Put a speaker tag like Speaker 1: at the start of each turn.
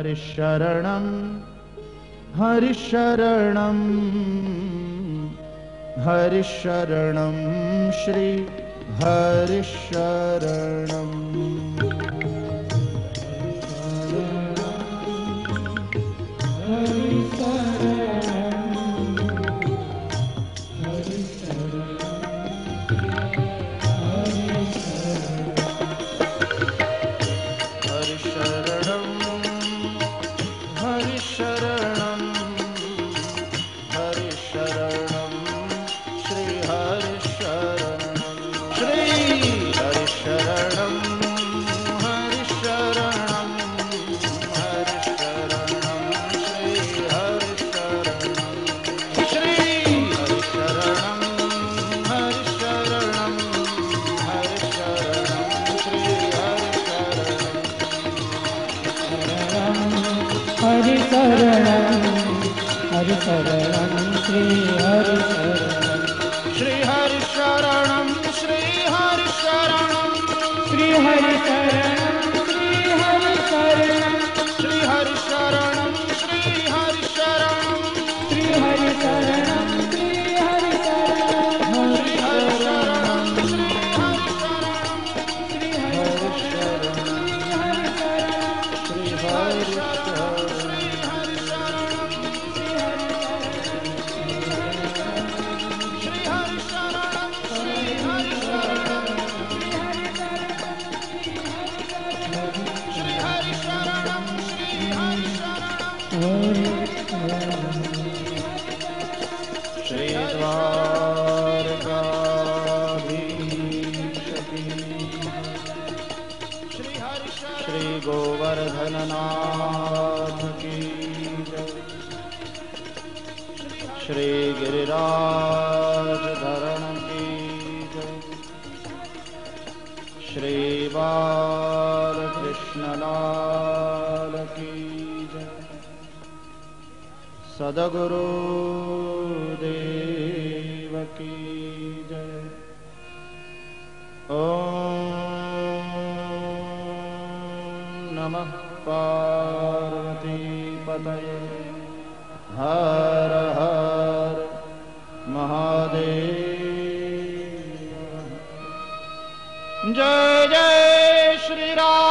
Speaker 1: हरिशरणं हरिशरणं हरिशरणं श्री हरिशरणं
Speaker 2: हरिशरणं श्री हरिशरणं
Speaker 1: श्री हरिशरणं श्री हरिशरणं
Speaker 2: श्री हरिशरणं श्री हरिशरणं
Speaker 1: श्री हरिशरणं श्री हरिशरणं
Speaker 2: श्री हरिशरणं श्री हरिशरणं
Speaker 1: श्री हरिशरणं श्री श्री गोवर्धननाथ की जय। श्री गिरिराज धरण की जय। श्री बालकृष्णलाल की जय। सद्गुरु देव की जय। नमः पार्वती पतये हर हर महादेव। जय जय श्री राम।